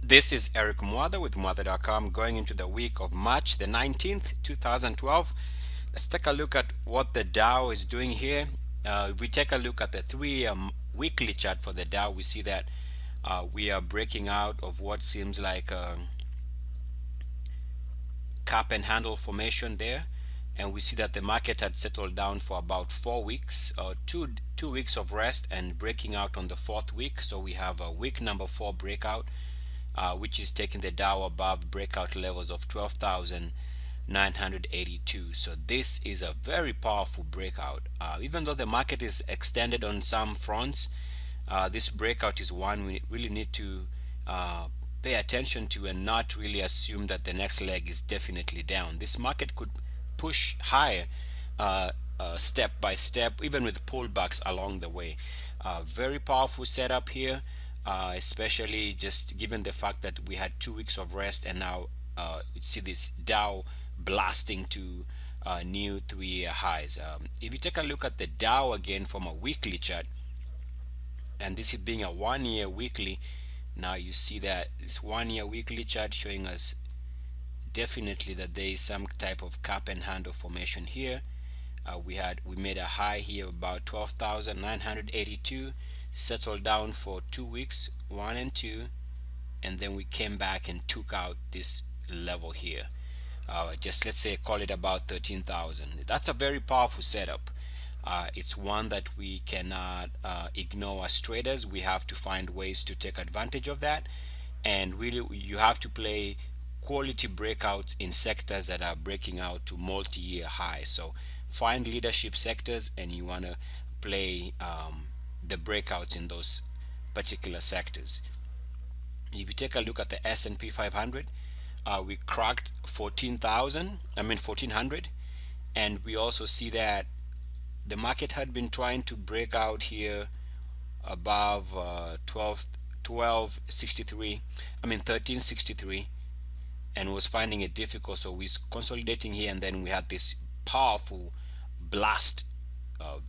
This is Eric Mwatha with Mwatha.com going into the week of March the 19th, 2012. Let's take a look at what the Dow is doing here. If we take a look at the 3 weekly chart for the Dow, we see that we are breaking out of what seems like a cup and handle formation there. And we see that the market had settled down for about 4 weeks, two weeks of rest and breaking out on the fourth week. So we have a week number 4 breakout, which is taking the Dow above breakout levels of 12,982. So this is a very powerful breakout. Even though the market is extended on some fronts, this breakout is one we really need to pay attention to and not really assume that the next leg is definitely down. This market could push higher step by step, even with pullbacks along the way. Very powerful setup here, especially just given the fact that we had 2 weeks of rest and now you see this Dow blasting to new 3-year highs. If you take a look at the Dow again from a weekly chart, and this is being a 1-year weekly, now you see that this 1-year weekly chart showing us definitely that there is some type of cup and handle formation here. We made a high here about 12,982, settled down for 2 weeks, 1 and 2, and then we came back and took out this level here. Just let's say call it about 13,000. That's a very powerful setup. It's one that we cannot ignore as traders. We have to find ways to take advantage of that, and really you have to play quality breakouts in sectors that are breaking out to multi-year highs. So find leadership sectors and you want to play the breakouts in those particular sectors. If you take a look at the S&P 500, we cracked 1400, and we also see that the market had been trying to break out here above 1363, and was finding it difficult. So we're consolidating here, and then we had this powerful blast,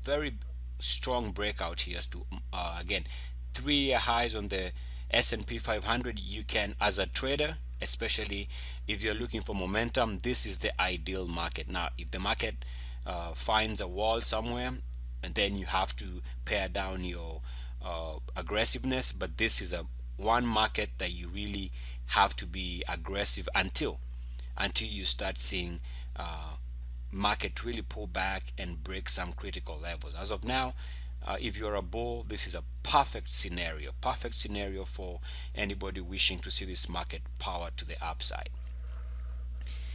very strong breakout here as to again 3-year highs on the S&P 500. You can, as a trader, especially if you're looking for momentum, this is the ideal market. Now if the market finds a wall somewhere, and then you have to pare down your aggressiveness, but this is a one market that you really have to be aggressive until you start seeing market really pull back and break some critical levels. As of now, if you're a bull, this is a perfect scenario for anybody wishing to see this market power to the upside.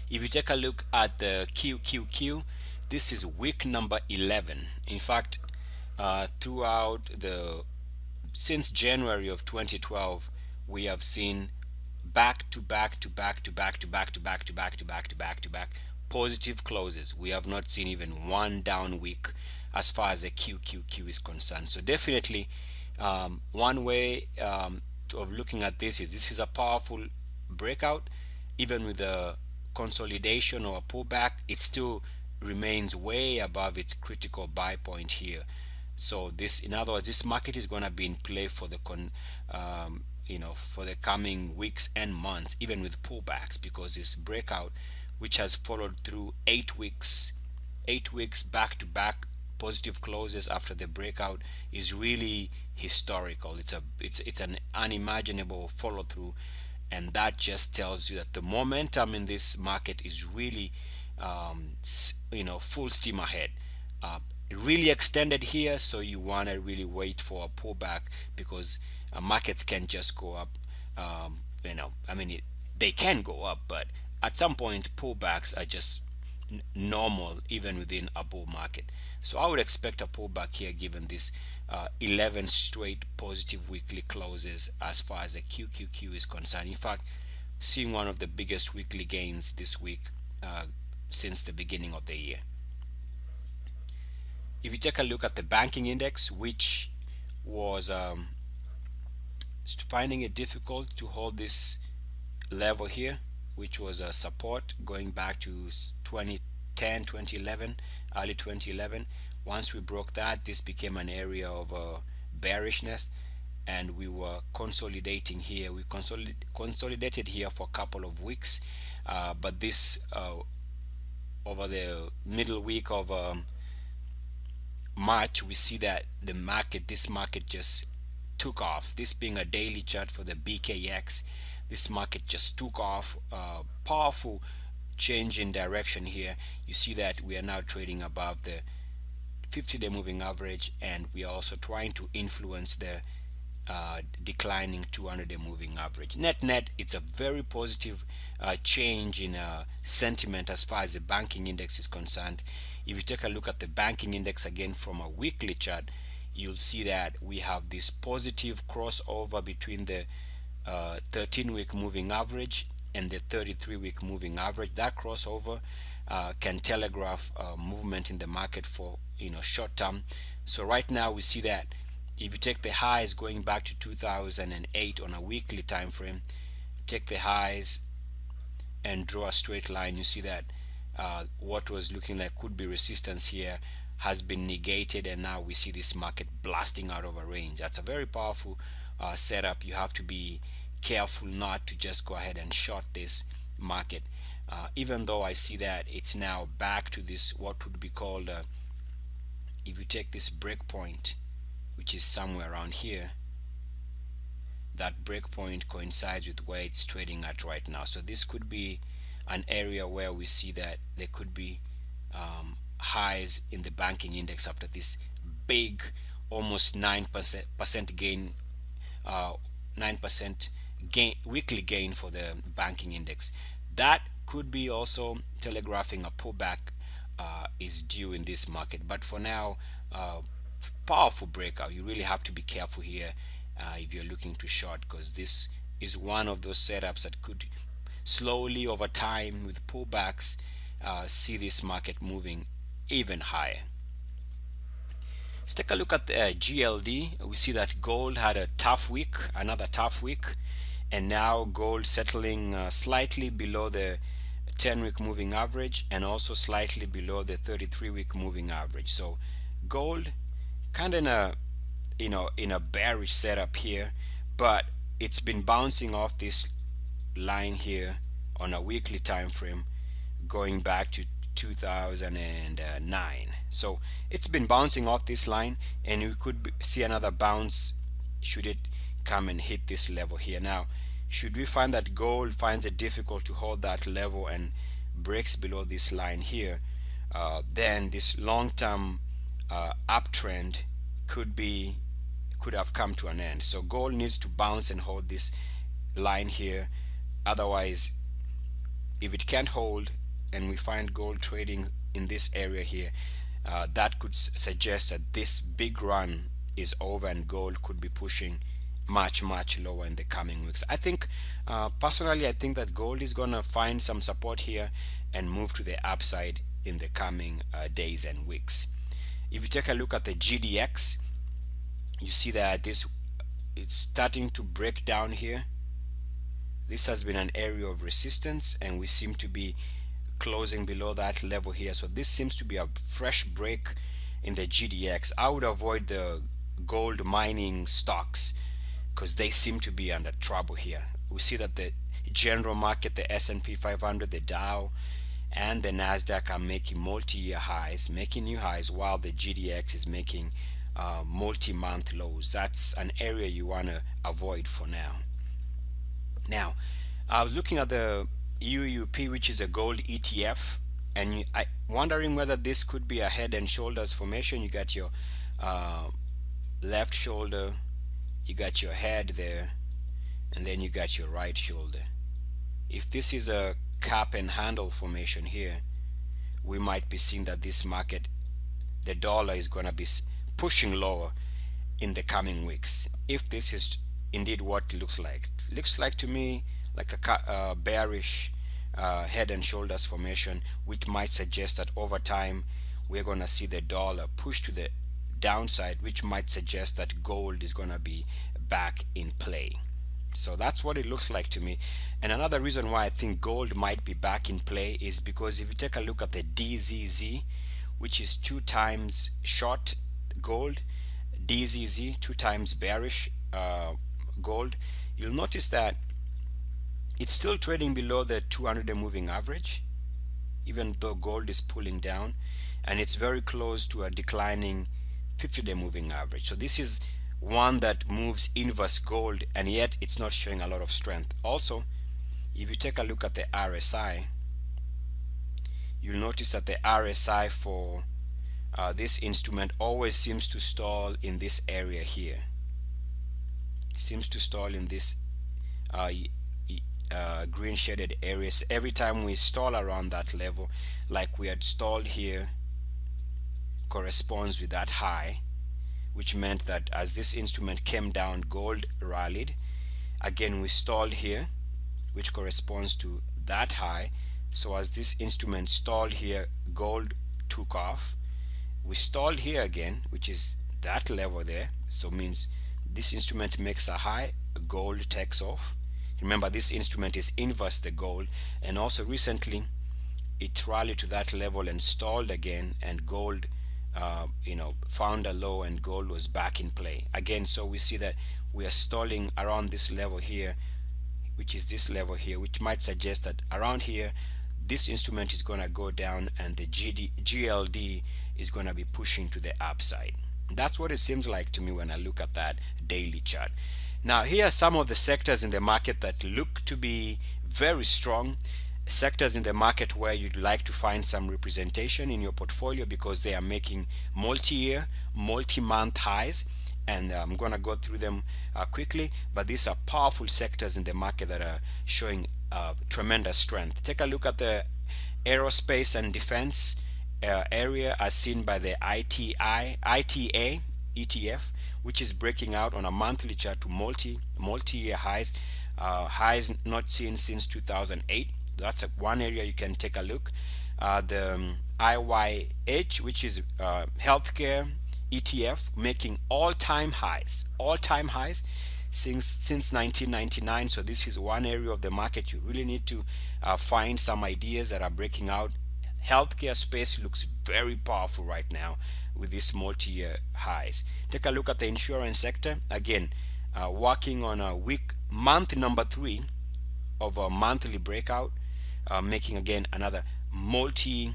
If you take a look at the QQQ, this is week number 11. In fact, throughout the since January of 2012, we have seen back to back to back to back to back to back to back to back to back to back positive closes. We have not seen even one down week as far as the QQQ is concerned. So definitely one way of looking at this is a powerful breakout. Even with a consolidation or a pullback, it still remains way above its critical buy point here. So this, in other words, this market is going to be in play for the for the coming weeks and months, even with pullbacks, because this breakout, which has followed through 8 weeks back to back positive closes after the breakout, is really historical. It's an unimaginable follow through, and that just tells you that the momentum in this market is really full steam ahead. Really extended here, so you want to really wait for a pullback, because markets can just go up. They can go up, but at some point pullbacks are just normal even within a bull market. So I would expect a pullback here given this 11 straight positive weekly closes as far as the QQQ is concerned. In fact, seeing one of the biggest weekly gains this week since the beginning of the year. If you take a look at the banking index, which was finding it difficult to hold this level here, which was a support going back to 2010, 2011, early 2011. Once we broke that, this became an area of bearishness, and we were consolidating here. We consolidated here for a couple of weeks, but this over the middle week of March, we see that this market just took off. This being a daily chart for the BKX, this market just took off. Powerful change in direction here. You see that we are now trading above the 50-day moving average, and we are also trying to influence the declining 200-day moving average. Net, it's a very positive change in sentiment as far as the banking index is concerned. If you take a look at the banking index again from a weekly chart, you'll see that we have this positive crossover between the 13-week moving average and the 33-week moving average. That crossover can telegraph movement in the market for short term. So right now we see that if you take the highs going back to 2008 on a weekly time frame, take the highs and draw a straight line, you see that what was looking like could be resistance here has been negated, and now we see this market blasting out of a range. That's a very powerful setup. You have to be careful not to just go ahead and short this market, even though I see that it's now back to this what would be called if you take this breakpoint, which is somewhere around here, that breakpoint coincides with where it's trading at right now. So this could be an area where we see that there could be highs in the banking index after this big almost 9% gain, 9% gain, weekly gain for the banking index. That could be also telegraphing a pullback is due in this market. But for now, powerful breakout. You really have to be careful here if you're looking to short, because this is one of those setups that could slowly over time with pullbacks see this market moving even higher. Let's take a look at the GLD. We see that gold had a tough week, another tough week, and now gold settling slightly below the 10-week moving average and also slightly below the 33-week moving average. So gold kind of in a bearish setup here, but it's been bouncing off this line here on a weekly time frame going back to 2009. So it's been bouncing off this line, and we could see another bounce should it come and hit this level here. Now, should we find that gold finds it difficult to hold that level and breaks below this line here, then this long-term uptrend could have come to an end. So gold needs to bounce and hold this line here. Otherwise, if it can't hold and we find gold trading in this area here, that could suggest that this big run is over and gold could be pushing much lower in the coming weeks. I think personally, I think that gold is gonna find some support here and move to the upside in the coming days and weeks. If you take a look at the GDX, you see that it's starting to break down here. This has been an area of resistance, and we seem to be closing below that level here. So this seems to be a fresh break in the GDX. I would avoid the gold mining stocks because they seem to be under trouble here. We see that the general market, the S&P 500, the Dow, and the Nasdaq are making multi-year highs, making new highs, while the GDX is making multi-month lows. That's an area you want to avoid for now. Now, I was looking at the UUP, which is a gold ETF, and I wondering whether this could be a head and shoulders formation. You got your left shoulder, you got your head there, and then you got your right shoulder. If this is a cap and handle formation here, we might be seeing that this market, the dollar, is going to be pushing lower in the coming weeks. If this is indeed what it looks like to me like a bearish head and shoulders formation, which might suggest that over time we're going to see the dollar push to the downside, which might suggest that gold is going to be back in play. So that's what it looks like to me. And another reason why I think gold might be back in play is because if you take a look at the DZZ, which is 2 times short gold, DZZ 2 times bearish, uh, gold, you'll notice that it's still trading below the 200-day moving average, even though gold is pulling down, and it's very close to a declining 50-day moving average. So this is one that moves inverse gold, and yet it's not showing a lot of strength. Also, if you take a look at the RSI, you'll notice that the RSI for this instrument always seems to stall in this area here. Seems to stall in this green shaded areas. Every time we stall around that level, like we had stalled here, corresponds with that high, which meant that as this instrument came down, gold rallied. Again, we stalled here, which corresponds to that high. So as this instrument stalled here, gold took off. We stalled here again, which is that level there, so means this instrument makes a high, gold takes off. Remember, this instrument is inverse the gold, and also recently it rallied to that level and stalled again, and gold found a low, and gold was back in play again. So we see that we are stalling around this level here, which is this level here, which might suggest that around here this instrument is going to go down, and the GLD is going to be pushing to the upside. That's what it seems like to me when I look at that daily chart. Now, here are some of the sectors in the market that look to be very strong, sectors in the market where you'd like to find some representation in your portfolio because they are making multi-year, multi-month highs, and I'm going to go through them quickly, but these are powerful sectors in the market that are showing tremendous strength. Take a look at the aerospace and defense area as seen by the ITA ETF, which is breaking out on a monthly chart to multi-year highs, highs not seen since 2008. That's one area you can take a look. The IYH, which is healthcare ETF, making all-time highs since 1999. So this is one area of the market you really need to find some ideas that are breaking out. Healthcare space looks very powerful right now with these multi-year highs. Take a look at the insurance sector, again working on a month number 3 of a monthly breakout, making again another multi-year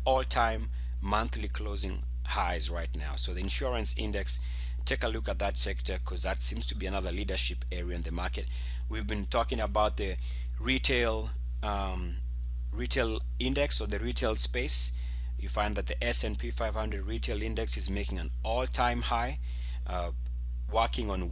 all-time monthly closing highs right now. So the insurance index, take a look at that sector because that seems to be another leadership area in the market. We've been talking about the retail index, or the retail space. You find that the S&P 500 retail index is making an all-time high, working on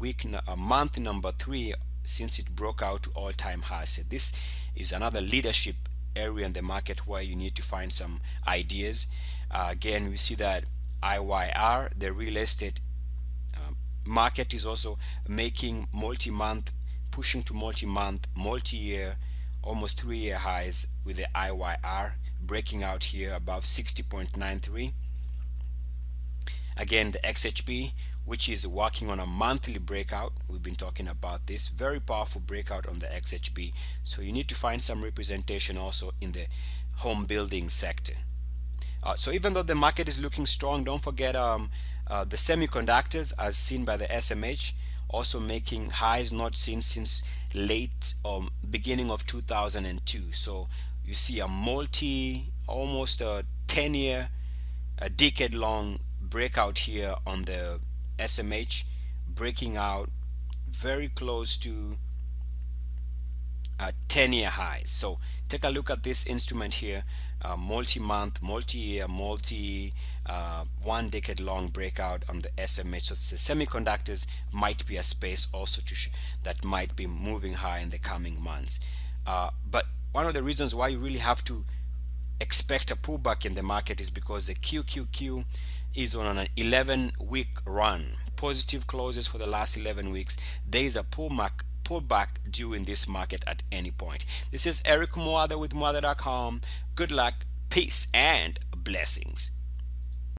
month number 3 since it broke out to all-time highs. So this is another leadership area in the market where you need to find some ideas. Again, we see that IYR, the real estate market, is also making multi-month, pushing to multi-month, multi-year, almost 3-year highs, with the IYR breaking out here above 60.93. Again, the XHP, which is working on a monthly breakout. We've been talking about this very powerful breakout on the XHP. So you need to find some representation also in the home building sector. So even though the market is looking strong, don't forget the semiconductors as seen by the SMH also making highs not seen since late beginning of 2002. So you see a almost a 10-year, a decade-long breakout here on the SMH, breaking out very close to 10-year highs. So take a look at this instrument here, multi-month, multi-year, one decade long breakout on the SMH. So the semiconductors might be a space also that might be moving high in the coming months. But one of the reasons why you really have to expect a pullback in the market is because the QQQ is on an 11-week run, positive closes for the last 11 weeks. There is a pullback due in this market at any point. This is Eric Muada with Muada.com. Good luck, peace, and blessings.